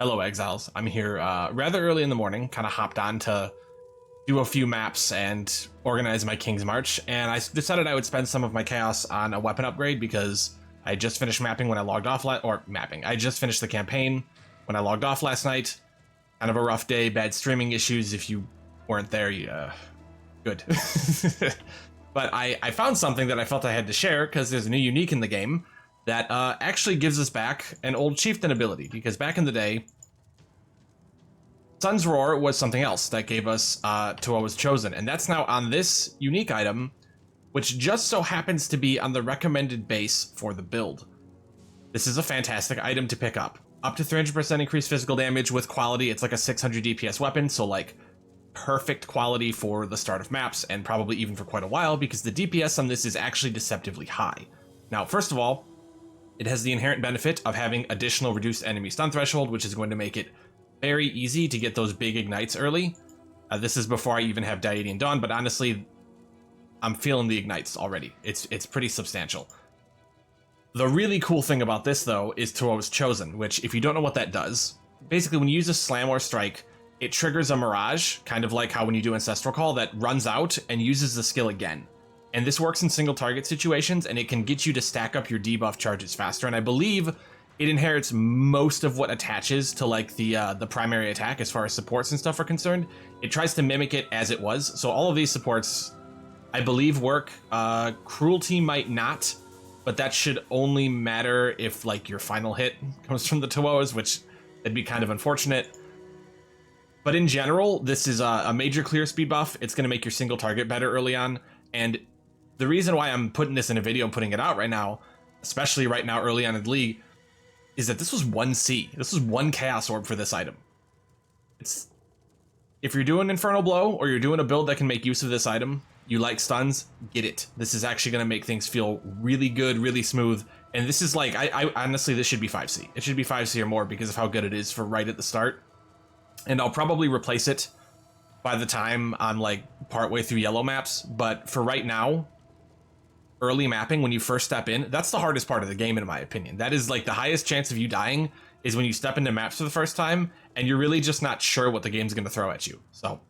Hello, Exiles. I'm here rather early in the morning, kind of hopped on to do a few maps and organize my King's March, and I decided I would spend some of my chaos on a weapon upgrade because I just finished mapping when I logged off, I just finished the campaign when I logged off last night. Kind of a rough day, bad streaming issues. If you weren't there, good. But I found something that I felt I had to share because there's a new unique in the game that actually gives us back an old chieftain ability, because back in the day, Sun's Roar was something else that gave us Tawhoa's Chosen, and that's now on this unique item, which just so happens to be on the recommended base for the build. This is a fantastic item to pick up. Up to 300% increased physical damage with quality. It's like a 600 DPS weapon, so like perfect quality for the start of maps, and probably even for quite a while, because the DPS on this is actually deceptively high. Now, first of all, it has the inherent benefit of having additional reduced enemy stun threshold, which is going to make it very easy to get those big ignites early. This is before I even have Diadian Dawn, but honestly, I'm feeling the ignites already. It's pretty substantial. The really cool thing about this, though, is Tawhoa's Chosen, which, if you don't know what that does, basically when you use a slam or strike, it triggers a mirage, kind of like how when you do Ancestral Call, that runs out and uses the skill again. And this works in single target situations, and it can get you to stack up your debuff charges faster. And I believe it inherits most of what attaches to like the primary attack as far as supports and stuff are concerned. It tries to mimic it as it was. So all of these supports, I believe, work. Cruelty might not, but that should only matter if like your final hit comes from the Tawhoas, which would be kind of unfortunate. But in general, this is a major clear speed buff. It's going to make your single target better early on. And the reason why I'm putting this in a video and putting it out right now, especially right now early on in the league, is that this was 1C. This was one Chaos Orb for this item. If you're doing Infernal Blow or you're doing a build that can make use of this item, you like stuns, get it. This is actually going to make things feel really good, really smooth. And this is like, I honestly, this should be 5C. It should be 5C or more because of how good it is for right at the start. And I'll probably replace it by the time I'm like partway through yellow maps. But for right now, early mapping, when you first step in, that's the hardest part of the game, in my opinion. That is like the highest chance of you dying is when you step into maps for the first time and you're really just not sure what the game's going to throw at you. So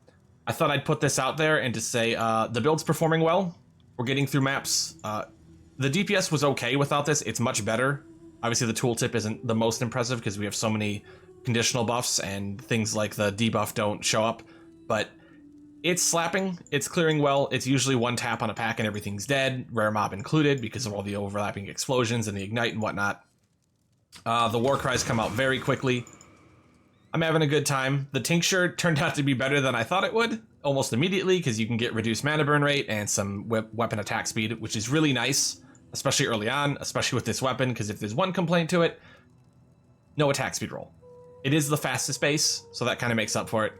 I thought I'd put this out there and to say the build's performing well. We're getting through maps. The DPS was okay without this. It's much better. Obviously, the tooltip isn't the most impressive because we have so many conditional buffs and things like the debuff don't show up. But it's slapping, it's clearing well. It's usually one tap on a pack and everything's dead, rare mob included, because of all the overlapping explosions and the ignite and whatnot. The war cries come out very quickly. I'm having a good time. The tincture turned out to be better than I thought it would, almost immediately, because you can get reduced mana burn rate and some weapon attack speed, which is really nice, especially early on, especially with this weapon, because if there's one complaint to it, no attack speed roll. It is the fastest base, so that kind of makes up for it.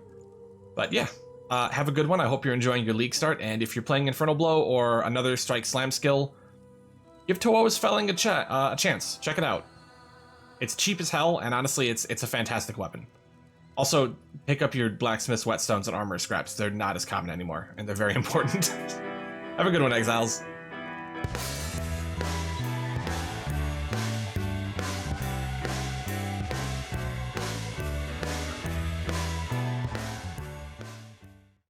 But yeah. Have a good one. I hope you're enjoying your league start, and if you're playing Infernal Blow or another Strike Slam skill, give Tawhoa's Felling a chance. Check it out. It's cheap as hell, and honestly, it's a fantastic weapon. Also, pick up your Blacksmith's Whetstones and Armor Scraps. They're not as common anymore, and they're very important. Have a good one, Exiles.